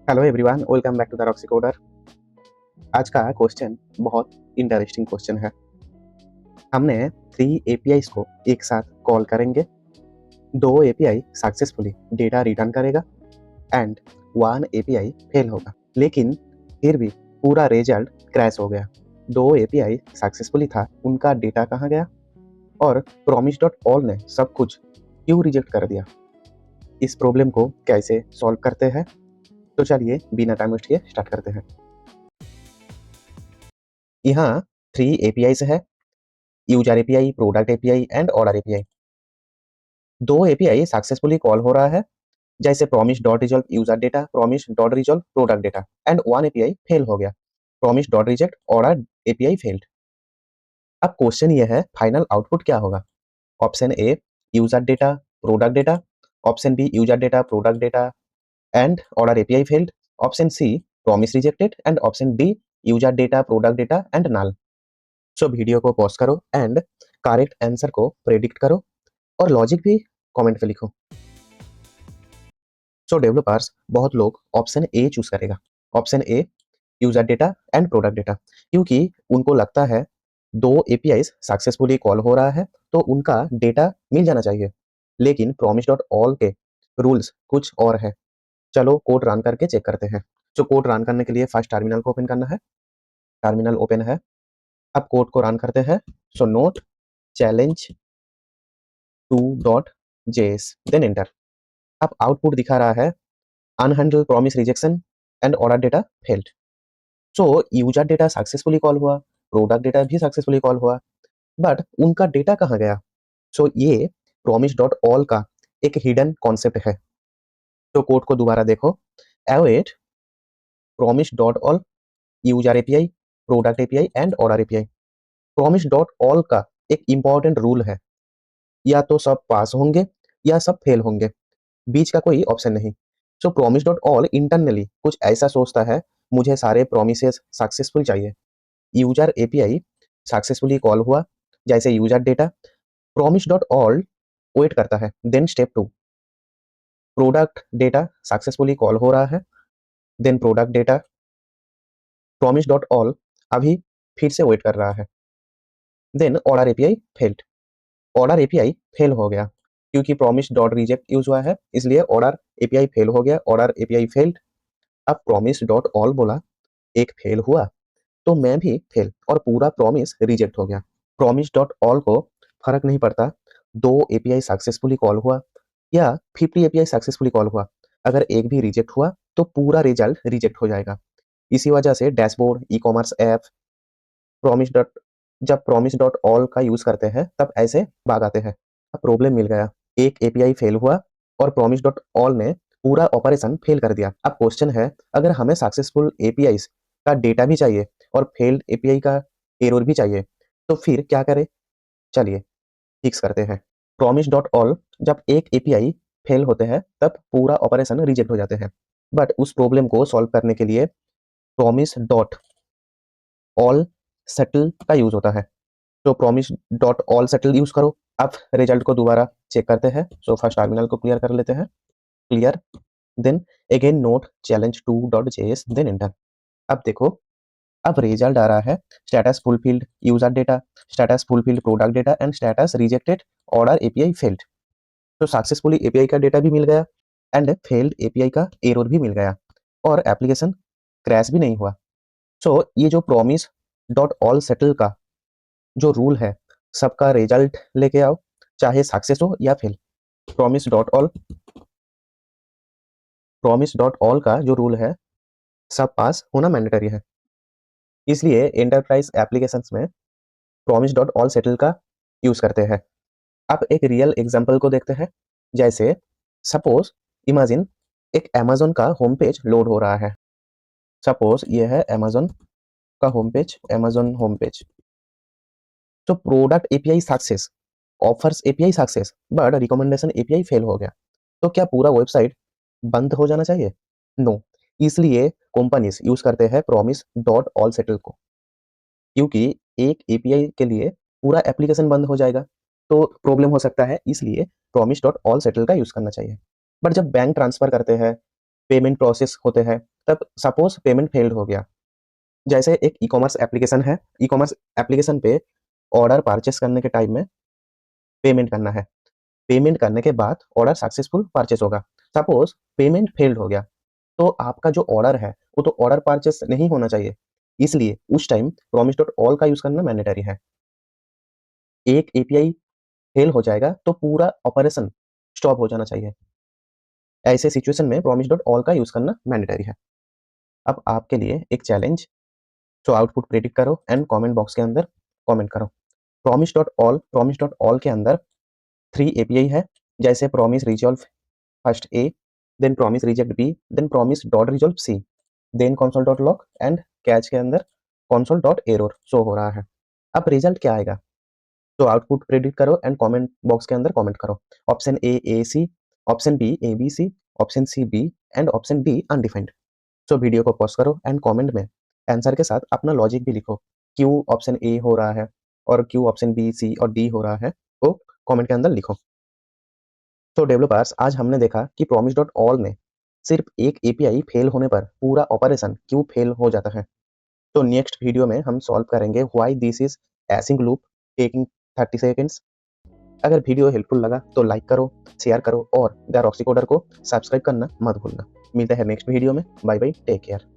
Hello everyone, welcome back to the Roxy coder. आज का question बहुत इंटरेस्टिंग क्वेश्चन है। हमने 3 APIs को एक साथ कॉल करेंगे। 2 API सक्सेसफुली डेटा रिटर्न करेगा एंड 1 API फेल होगा, लेकिन फिर भी पूरा रिजल्ट क्रैश हो गया। 2 API सक्सेसफुली था, उनका डेटा कहाँ गया और प्रॉमिस डॉट ऑल ने सब कुछ क्यों रिजेक्ट कर दिया? इस प्रॉब्लम को कैसे सॉल्व करते हैं? तो चलिए बिना टाइम वेस्ट किए स्टार्ट करते हैं। यहाँ 3 APIs है, user API, product API and order API. 2 API successfully call हो रहा है, जैसे promise dot resolve user data, promise dot resolve product data and 1 API fail हो गया, promise dot reject order API failed. अब क्वेश्चन ये है, फाइनल आउटपुट क्या होगा? Option A user data, product data, option B user data, product data and order API failed, option C promise rejected and option D user data, product data and null. So video को pause करो and correct answer को predict करो और logic भी comment पे लिखो। सो developers बहुत लोग ऑप्शन ए चूज करेगा, option A user data and product data, क्योंकि उनको लगता है 2 APIs सक्सेसफुली कॉल हो रहा है तो उनका डेटा मिल जाना चाहिए, लेकिन प्रॉमिस डॉट ऑल के रूल्स कुछ और है। चलो कोड रन करके चेक करते हैं। तो कोड रन करने के लिए फर्स्ट टर्मिनल को ओपन करना है। टर्मिनल ओपन है, अब कोड को रन करते हैं। So node challenge 2.js then enter. अब आउटपुट दिखा रहा है unhandled promise rejection and order data failed. So user data successfully call हुआ, प्रोडक्ट डेटा भी सक्सेसफुली कॉल हुआ, बट उनका डेटा कहाँ गया? सो ये प्रॉमिस डॉट ऑल का एक हिडन कॉन्सेप्ट है। तो कोड को दोबारा देखो, await promise dot all user API, product API and order API. Promise dot all का एक इंपॉर्टेंट रूल है, या तो सब पास होंगे या सब फेल होंगे, बीच का कोई ऑप्शन नहीं। So promise dot all internally कुछ ऐसा सोचता है, मुझे सारे प्रोमिसेस सक्सेसफुल चाहिए। यूजर एपीआई सक्सेसफुली कॉल हुआ, जैसे user data, promise dot all wait करता है। Then step 2 product data successfully call हो रहा है, then product data, promise dot all अभी फिर से वेट कर रहा है। Then order API failed, order API fail हो गया क्योंकि प्रॉमिस डॉट रिजेक्ट यूज हुआ है, इसलिए ऑर्डर एपीआई फेल हो गया, ऑर्डर एपीआई फेल्ड। अब प्रॉमिस डॉट ऑल बोला एक फेल हुआ तो मैं भी फेल और पूरा प्रॉमिस रिजेक्ट हो गया। प्रॉमिस डॉट ऑल को फर्क नहीं पड़ता 2 API सक्सेसफुली कॉल हुआ या 50 API सक्सेसफुली कॉल हुआ, अगर एक भी रिजेक्ट हुआ तो पूरा रिजल्ट रिजेक्ट हो जाएगा। इसी वजह से dashboard, e commerce app promise dot जब प्रॉमिस डॉट ऑल का यूज करते हैं तब ऐसे भाग आते हैं। अब प्रॉब्लम मिल गया, एक एपीआई फेल हुआ और प्रॉमिस डॉट ऑल ने पूरा ऑपरेशन फेल कर दिया। अब क्वेश्चन है, अगर हमें सक्सेसफुल एपीआई का डेटा भी चाहिए और फेल्ड एपीआई का एरर भी चाहिए, तो फिर क्या करें? चलिए फिक्स करते हैं। प्रॉमिस डॉट ऑल जब एक एपीआई फेल होते हैं तब पूरा ऑपरेशन रिजेक्ट हो जाते हैं, बट उस प्रॉब्लम को सॉल्व करने के लिए प्रॉमिस डॉट ऑल सेटल का यूज होता है। तो promise dot all settle use करो। अब रिजल्ट को दोबारा चेक करते हैं। सो फर्स्ट टर्मिनल को क्लियर कर लेते हैं, clear, then again node challenge 2.js then enter. अब देखो, अब रिजल्ट आ रहा है status fulfilled user data, status fulfilled product data and status rejected order API failed. तो सक्सेसफुली एपीआई का डेटा भी मिल गया एंड फेल्ड एपीआई का एरर भी मिल गया और एप्लीकेशन क्रैश भी नहीं हुआ। सो ये जो प्रॉमिस डॉट ऑल सेटल का जो रूल है, सबका रिजल्ट लेके आओ, चाहे सक्सेस हो या fail. Promise dot all promise dot all का जो रूल है, सब पास होना मैंडेटरी है, इसलिए एंटरप्राइज एप्लीकेशंस में प्रॉमिस डॉट ऑल सेटल का यूज करते हैं। अब एक रियल एग्जांपल को देखते हैं। जैसे सपोज इमेजिन एक अमेज़न का होम पेज लोड हो रहा है। सपोज ये है अमेज़न का home page, Amazon home page. तो product API success, offers API success, but recommendation API fail हो गया, तो क्या पूरा वेबसाइट बंद हो जाना चाहिए? नो। इसलिए कंपनीज यूज करते हैं प्रॉमिस डॉट ऑल सेटल को, क्योंकि एक एपीआई के लिए पूरा एप्लीकेशन बंद हो जाएगा तो प्रॉब्लम हो सकता है, इसलिए प्रॉमिस डॉट ऑल सेटल का यूज करना चाहिए। बट जब बैंक ट्रांसफर करते हैं, पेमेंट प्रोसेस होते हैं, तब सपोज पेमेंट फेल्ड हो गया, जैसे एक ई कॉमर्स एप्लीकेशन है, ई कॉमर्स एप्लीकेशन पे ऑर्डर परचेस करने के टाइम में पेमेंट करना है, पेमेंट करने के बाद ऑर्डर सक्सेसफुल परचेस होगा। सपोज पेमेंट फेल्ड हो गया, तो आपका जो ऑर्डर है वो तो ऑर्डर परचेस नहीं होना चाहिए, इसलिए उस टाइम प्रॉमिस डॉट ऑल का यूज करना मैंडेटरी है। एक एपीआई फेल हो जाएगा तो पूरा ऑपरेशन स्टॉप हो जाना चाहिए, ऐसे सिचुएशन में प्रॉमिस डॉट ऑल का यूज करना मैंडेटरी है। अब आपके लिए एक चैलेंज, तो आउटपुट प्रेडिक्ट करो एंड कमेंट बॉक्स के अंदर कमेंट करो। प्रॉमिस डॉट ऑल के अंदर 3 एपीआई है, जैसे promise resolve first A, then promise reject B, then promise dot resolve C, then console dot log and catch के अंदर कंसोल डॉट एरर शो हो रहा है। अब रिजल्ट क्या आएगा, तो आउटपुट प्रेडिक्ट करो एंड कमेंट बॉक्स के अंदर कमेंट करो। Option A C, option B A B C, option C B and option D undefined. So video को पॉज करो एंड कमेंट में आंसर के साथ अपना लॉजिक भी लिखो, क्यों ऑप्शन ए हो रहा है और क्यों ऑप्शन बी सी और डी हो रहा है, वो कमेंट के अंदर लिखो। तो डेवलपर्स, आज हमने देखा कि प्रॉमिस डॉट ऑल में सिर्फ एक एपीआई फेल होने पर पूरा ऑपरेशन क्यों फेल हो जाता है। तो नेक्स्ट वीडियो में हम सॉल्व करेंगे why this is async loop taking 30 seconds. अगर वीडियो हेल्पफुल लगा तो लाइक करो, शेयर करो और द रॉक्सी कोडर को सब्सक्राइब करना मत भूलना। मिलते हैं नेक्स्ट वीडियो में। Bye bye, take care.